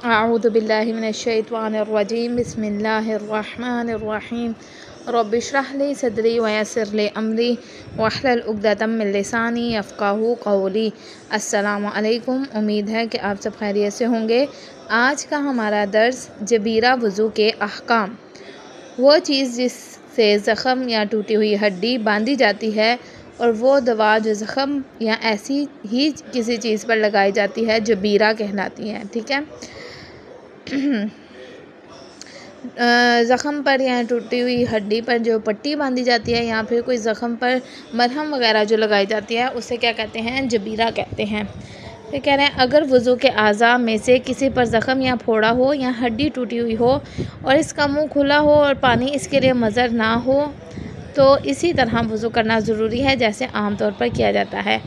अऊज़ु बिल्लाहि मिनश्शैतानिर्रजीम बिस्मिल्लाहिर्रहमानिर्रहीम रब्बि इश्रह ली सदरी व यस्सिर ली अमरी वहलुल उक़दतम मिन लिसानी यफ़क़हू क़ौली। अस्सलामु अलैकुम। उम्मीद है कि आप सब खैरियत से होंगे। आज का हमारा दर्स जबीरा वज़ू के अहकाम। वो चीज़ जिससे ज़ख़म या टूटी हुई हड्डी बांधी जाती है और वो दवा जो ज़ख़म या ऐसी ही किसी चीज़ पर लगाई जाती है जबीरा कहलाती है। ठीक है। ज़ख़म पर या टूटी हुई हड्डी पर जो पट्टी बांधी जाती है या फिर कोई ज़ख़म पर मरहम वगैरह जो लगाई जाती है उसे क्या कहते हैं? जबीरा कहते हैं। फिर कह रहे हैं अगर वज़ू के आज़ा में से किसी पर ज़ख़म या फोड़ा हो या हड्डी टूटी हुई हो और इसका मुंह खुला हो और पानी इसके लिए मज़र ना हो तो इसी तरह वज़ू करना ज़रूरी है जैसे आम तौर पर किया जाता है।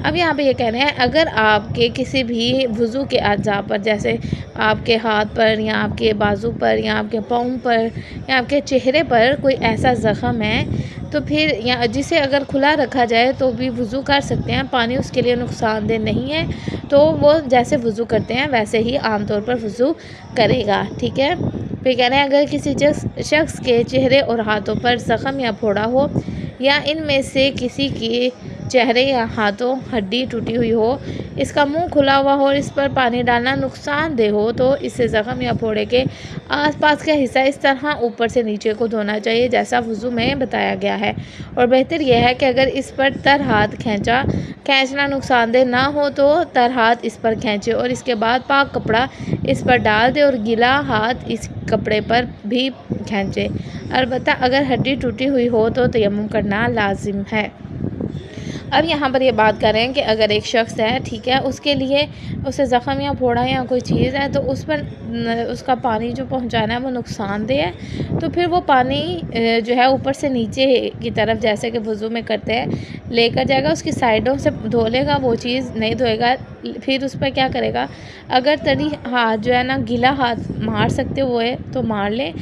अब यहाँ पे ये कह रहे हैं अगर आपके किसी भी वज़ू के अज़ा पर जैसे आपके हाथ पर या आपके बाजू पर या आपके पाँव पर या आपके चेहरे पर कोई ऐसा ज़ख़म है तो फिर या जिसे अगर खुला रखा जाए तो भी वज़ू कर सकते हैं, पानी उसके लिए नुकसानदेह नहीं है, तो वो जैसे वज़ू करते हैं वैसे ही आम तौर पर वज़ू करेगा। ठीक है। फिर कह रहे हैं अगर किसी शख्स के चेहरे और हाथों पर ज़ख़म या फोड़ा हो या इनमें से किसी के चेहरे या हाथों हड्डी टूटी हुई हो, इसका मुंह खुला हुआ हो और इस पर पानी डालना नुकसानदेह हो तो इससे ज़ख़म या फोड़े के आसपास का हिस्सा इस तरह ऊपर से नीचे को धोना चाहिए जैसा वज़ू में बताया गया है। और बेहतर यह है कि अगर इस पर तर हाथ खींचना नुकसानदेह ना हो तो तर हाथ इस पर खींचे और इसके बाद पाक कपड़ा इस पर डाल दे और गीला हाथ इस कपड़े पर भी खींचे। अलबत्ता अगर हड्डी टूटी हुई हो तो तयम्मुम करना लाजिम है। अब यहाँ पर ये बात कर रहे हैं कि अगर एक शख्स है, ठीक है, उसके लिए उसे ज़ख़म या फोड़ा या कोई चीज़ है तो उस पर उसका पानी जो पहुँचाना है वो नुकसानदेह है, तो फिर वो पानी जो है ऊपर से नीचे की तरफ जैसे कि वज़ू में करते हैं लेकर जाएगा, उसकी साइडों से धो लेगा, वो चीज़ नहीं धोएगा। फिर उस पर क्या करेगा, अगर तनी हाथ जो है ना गीला हाथ मार सकते हुए तो मार ले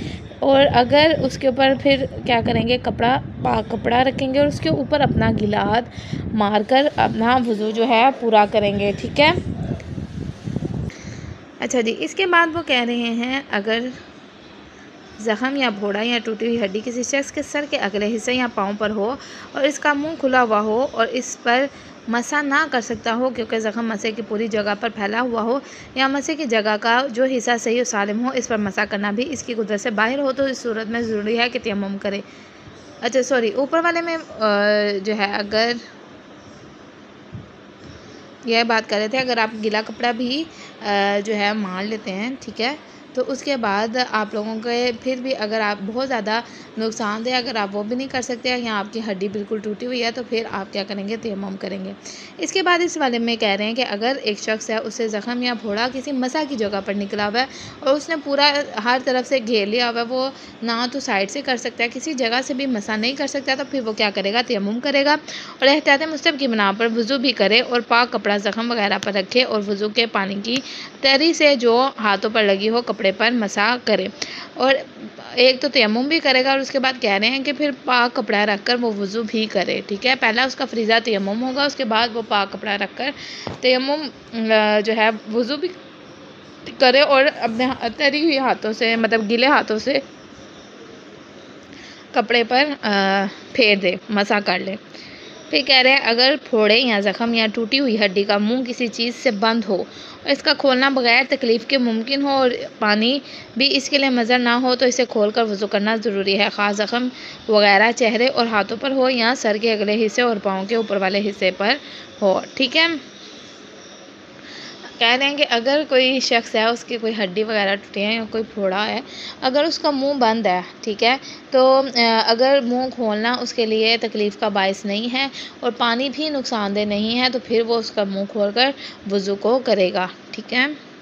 और अगर उसके ऊपर फिर क्या करेंगे कपड़ा रखेंगे और उसके ऊपर अपना गीला हाथ मारकर अपना वज़ू जो है पूरा करेंगे। ठीक है। अच्छा जी, इसके बाद वो कह रहे हैं अगर ज़ख़म या फोड़ा या टूटी हुई हड्डी किसी शख्स के सर के अगले हिस्से या पाँव पर हो और इसका मुंह खुला हुआ हो और इस पर मसा ना कर सकता हो क्योंकि ज़ख़म मसे की पूरी जगह पर फैला हुआ हो या मसे की जगह का जो हिस्सा सही और सालिम हो, इस पर मसा करना भी इसकी कुदरत से बाहर हो तो इस सूरत में ज़रूरी है कि तयम्मुम करे। अच्छा सॉरी, ऊपर वाले में जो है अगर यह बात कर रहे थे अगर आप गीला कपड़ा भी जो है मार लेते हैं, ठीक है, तो उसके बाद आप लोगों के फिर भी अगर आप बहुत ज़्यादा नुकसानदेह अगर आप वो भी नहीं कर सकते या आपकी हड्डी बिल्कुल टूटी हुई है तो फिर आप क्या करेंगे, तयम्मुम करेंगे। इसके बाद इस वाले में कह रहे हैं कि अगर एक शख्स है उससे ज़ख़म या फोड़ा किसी मसा की जगह पर निकला हुआ है और उसने पूरा हर तरफ से घेर लिया हुआ है, वो ना तो साइड से कर सकता है, किसी जगह से भी मसा नहीं कर सकता, तो फिर वो क्या करेगा, तयम्मुम करेगा और एहतियात मुस्तहब की बिना पर वज़ू भी करे और पाक कपड़ा ज़ख़म वगैरह पर रखे और वज़ू के पानी की तरी से जो हाथों पर लगी हो कपड़े पर मसा करे और एक तो तयम्मुम भी करेगा और उसके बाद कह रहे हैं कि फिर पाक कपड़ा रखकर वो वज़ू भी करे। ठीक है। पहला उसका फ़रीज़ा तयम्मुम होगा, उसके बाद वो पाक कपड़ा रखकर तयम्मुम जो है वज़ू भी करे और अपने तरी हुई हाथों से मतलब गीले हाथों से कपड़े पर फेर दे, मसा कर ले। फिर कह रहे हैं अगर फोड़े या ज़ख़म या टूटी हुई हड्डी का मुंह किसी चीज़ से बंद हो और इसका खोलना बगैर तकलीफ़ के मुमकिन हो और पानी भी इसके लिए मज़र ना हो तो इसे खोलकर वज़ू करना ज़रूरी है, ख़ास ज़ख़म वगैरह चेहरे और हाथों पर हो या सर के अगले हिस्से और पाँव के ऊपर वाले हिस्से पर हो। ठीक है। कह रहे हैं कि अगर कोई शख्स है उसकी कोई हड्डी वगैरह टूटी है या कोई फोड़ा है, अगर उसका मुंह बंद है, ठीक है, तो अगर मुंह खोलना उसके लिए तकलीफ़ का बायस नहीं है और पानी भी नुकसानदेह नहीं है तो फिर वो उसका मुंह खोलकर वज़ू को करेगा। ठीक है।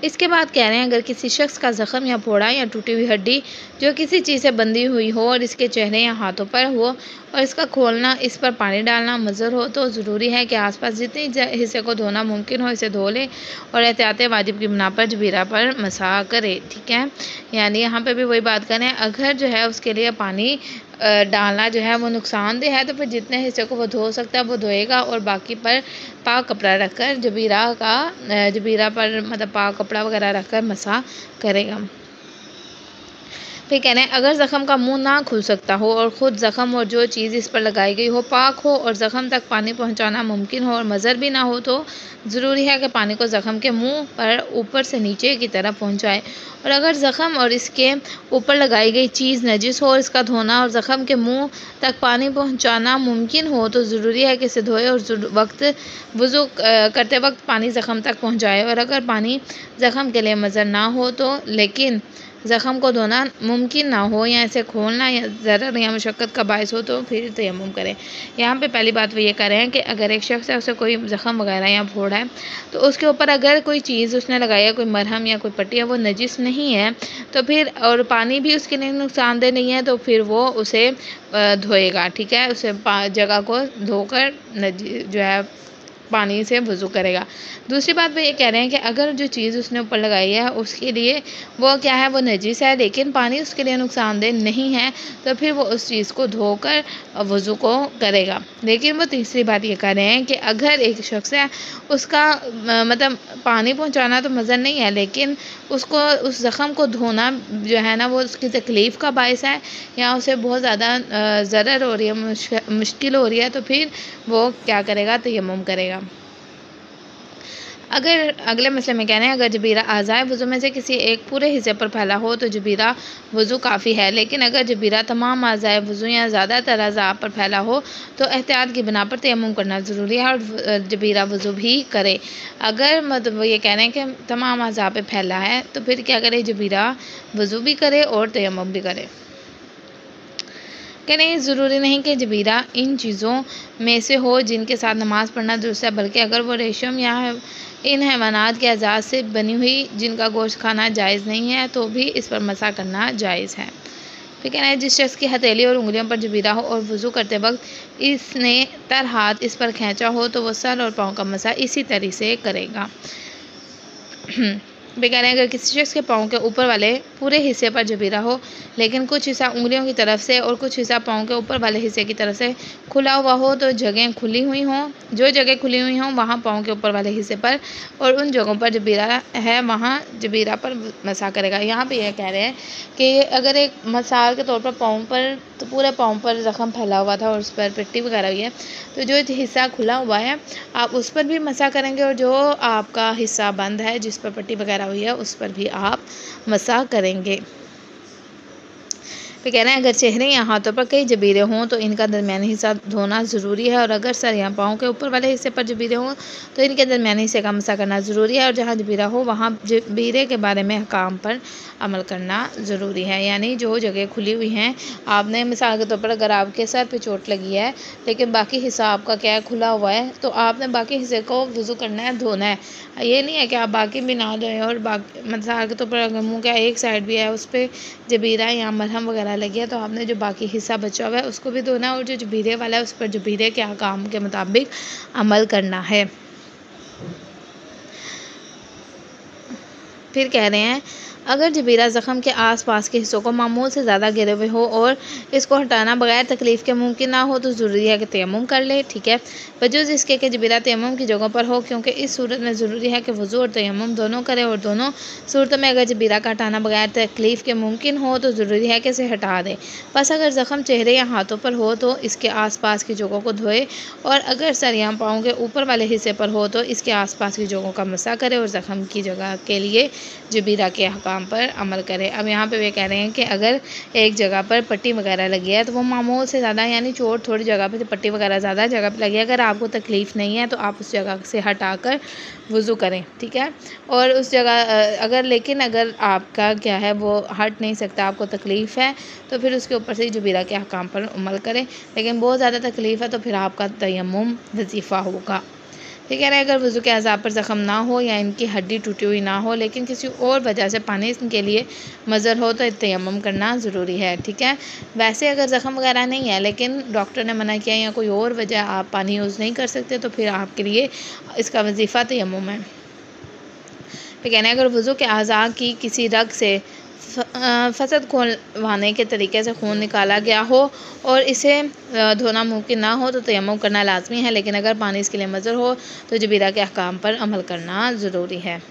इसके बाद कह रहे हैं अगर किसी शख्स का ज़ख़म या फोड़ा या टूटी हुई हड्डी जो किसी चीज़ से बंधी हुई हो और इसके चेहरे या हाथों पर हो और इसका खोलना इस पर पानी डालना मुज़र हो तो ज़रूरी है कि आसपास जितने हिस्से को धोना मुमकिन हो इसे धो ले और एहतियात वाजिब की बिना पर जबीरा पर मसा करे। ठीक है। यानी यहाँ पे भी वही बात करें, अगर जो है उसके लिए पानी डालना जो है वो नुकसानदेह है, तो फिर जितने हिस्से को वो धो सकता है वो धोएगा और बाकी पर पाक कपड़ा रखकर जबीरा पर मतलब पाक कपड़ा वगैरह रखकर मसा करेगा। फिर कह रहे हैं अगर ज़ख़म का मुंह ना खुल सकता हो और ख़ुद ज़ख़म और जो चीज़ इस पर लगाई गई हो पाक हो और ज़ख़म तक पानी पहुंचाना मुमकिन हो और मज़र भी ना हो, तो ज़रूरी है कि पानी को ज़ख़म के मुंह पर ऊपर से नीचे की तरफ पहुंचाए। और अगर ज़ख़म और इसके ऊपर लगाई गई चीज़ नजिस हो और इसका धोना और ज़ख़म के मुंह तक पानी पहुँचाना मुमकिन हो, तो ज़रूरी है कि इसे धोए और वज़ू करते वक्त पानी ज़ख़म तक पहुँचाए। और अगर पानी ज़ख़म के लिए मज़र ना हो तो लेकिन ज़ख़म को धोना मुमकिन ना हो या इसे खोलना या ज़रर या मशक्क़त का बायस हो, तो फिर तयम्मुम करें। यहाँ पे पहली बात वो ये कर रहे हैं कि अगर एक शख्स है उसे कोई ज़ख़म वगैरह या फोड़ा है तो उसके ऊपर अगर कोई चीज़ उसने लगाई है, कोई मरहम या कोई पट्टी है, वो नजिस नहीं है तो फिर और पानी भी उसके लिए नुकसानदेह नहीं है, तो फिर वो उसे धोएगा। ठीक है, उसे जगह को धोकर जो है पानी से वज़ू करेगा। दूसरी बात वो ये कह रहे हैं कि अगर जो चीज़ उसने ऊपर लगाई है उसके लिए वो क्या है, वो नजीस है लेकिन पानी उसके लिए नुकसानदेह नहीं है, तो फिर वो उस चीज़ को धोकर वज़ू को करेगा। लेकिन वो तीसरी बात ये कह रहे हैं कि अगर एक शख्स है उसका मतलब पानी पहुंचाना तो मज़र नहीं है, लेकिन उसको उस ज़ख़म को धोना जो है ना वो उसकी तकलीफ़ का बायस है या उसे बहुत ज़्यादा ज़रर हो रही है, मुश्किल हो रही है, तो फिर वो क्या करेगा, तयम्मुम करेगा। अगर अगले मसले में कह रहे हैं अगर जबीरा आज़ाए वज़ू में से किसी एक पूरे हिस्से पर फैला हो तो जबीरा वज़ू काफ़ी है, लेकिन अगर जबीरा तमाम आज़ाए वज़ू या ज़्यादातर अज़ा पर फैला हो तो एहतियात की बिना पर तयम्मुम करना ज़रूरी है और जबीरा वज़ू भी करे। अगर मतलब ये कह रहे हैं कि तमाम अज़ा पे फैला है तो फिर क्या करे, जबीरा वज़ू भी करे और तयम्मुम भी करे। नहीं, ज़रूरी नहीं कि जबीरा इन चीज़ों में से हो जिनके साथ नमाज़ पढ़ना दुरुस्त है, बल्कि अगर वो रेशम या इन हैवानात के अज़ा से बनी हुई जिनका गोश्त खाना जायज़ नहीं है तो भी इस पर मसा करना जायज़ है। फिर कहना है जिस शख्स की हथेली और उंगलियों पर जबीरा हो और वज़ू करते वक्त इसने तर हाथ इस पर खींचा हो तो वह सर और पाँव का मसा इसी तरीके से करेगा। वे कह रहे हैं अगर किसी शख्स के पाँव के ऊपर वाले पूरे हिस्से पर जबीरा हो लेकिन कुछ हिस्सा उंगलियों की तरफ से और कुछ हिस्सा पाँव के ऊपर वाले हिस्से की तरफ से खुला हुआ हो तो जो जगह खुली हुई हों वहाँ पाँव के ऊपर वाले हिस्से पर और उन जगहों पर जबीरा है वहाँ जबीरा पर मसा करेगा। यहाँ पे यह कह रहे हैं कि अगर एक मिसाल के तौर पर पाँव पर तो पूरे पाँव पर ज़ख़म फैला हुआ था और उस पर पट्टी वगैरह हुई है, तो जो हिस्सा खुला हुआ है आप उस पर भी मसा करेंगे और जो आपका हिस्सा बंद है जिस पर पट्टी वगैरह हुई है उस पर भी आप मसा करेंगे। फिर कह रहे हैं अगर चेहरे या हाथों पर कई जबीरे हों तो इनका दरमियानी हिस्सा धोना ज़रूरी है और अगर सर या पाँव के ऊपर वाले हिस्से पर जबीरे हों तो इनके दरमियानी हिस्से का मसा करना ज़रूरी है और जहाँ जबीरा हो वहाँ जबीरे के बारे में अहकाम पर अमल करना ज़रूरी है। यानी जो जगह खुली हुई हैं, आपने मिसाल के तौर पर अगर आपके सर पे चोट लगी है लेकिन बाकी हिस्सा आपका क्या है, खुला हुआ है, तो आपने बाकी हिस्से को वज़ू करना है, धोना है। ये नहीं है कि आप बाकी भी ना धोएं और बाकी मिसाल के तौर पर अगर मुँह का एक साइड भी है उस पर जबीरा या मरहम वगैरह लगी है तो आपने जो बाकी हिस्सा बचा हुआ है उसको भी धोना है और जो जबीरे वाला है उस पर जबीरे के अहकाम के मुताबिक अमल करना है। फिर कह रहे हैं अगर जबीरा ज़ख़म के आसपास के हिस्सों को मामूल से ज़्यादा गिरे हुए हो और इसको हटाना बगैर तकलीफ़ के मुमकिन ना हो तो ज़रूरी है कि तयम्मुम कर ले। ठीक है, वजूज़ इसके कि जबीरा तयम्मुम की जगह पर हो, क्योंकि इस सूरत में ज़रूरी है कि वज़ू और तयम्मुम दोनों करे और दोनों सूरतों में अगर जबीरा का हटाना बगैर तकलीफ़ के मुमकिन हो तो ज़रूरी है कि इसे हटा दें। बस अगर ज़ख़म चेहरे या हाथों पर हो तो इसके आसपास की जगहों को धोए और अगर सर या पाँव के ऊपर वाले हिस्से पर हो तो इसके आसपास की जगहों का मसा करे और ज़ख़म की जगह के लिए जबीरा के अहकाम पर अमल करें। अब यहाँ पे वे कह रहे हैं कि अगर एक जगह पर पट्टी वगैरह लगी है तो वो मामूल से ज़्यादा यानी चोट थोड़ी जगह पे पट्टी वगैरह ज़्यादा जगह पे लगी है, अगर आपको तकलीफ़ नहीं है तो आप उस जगह से हटाकर वज़ू करें। ठीक है, और उस जगह अगर आपका क्या है वो हट नहीं सकता, आपको तकलीफ़ है तो फिर उसके ऊपर से जबीरा के अहकाम पर अमल करें, लेकिन बहुत ज़्यादा तकलीफ़ है तो फिर आपका तयम्मुम वजीफ़ा होगा। ठीक है, अगर वज़ू के अज़ा पर ज़ख़म ना हो या इनकी हड्डी टूटी हुई ना हो लेकिन किसी और वजह से पानी के लिए मज़र हो तो तयम्मुम करना ज़रूरी है। ठीक है, वैसे अगर ज़ख़म वगैरह नहीं है लेकिन डॉक्टर ने मना किया या कोई और वजह आप पानी यूज़ नहीं कर सकते तो फिर आपके लिए इसका वजीफ़ा तयम्मुम है। फिर कहना है अगर वज़ू के अज़ा की किसी रग से फसद खुलवाने के तरीके से खून निकाला गया हो और इसे धोना मुमकिन ना हो तो तयम्मुम करना लाजमी है, लेकिन अगर पानी इसके लिए मुयस्सर हो तो जबीरा के अहकाम पर अमल करना ज़रूरी है।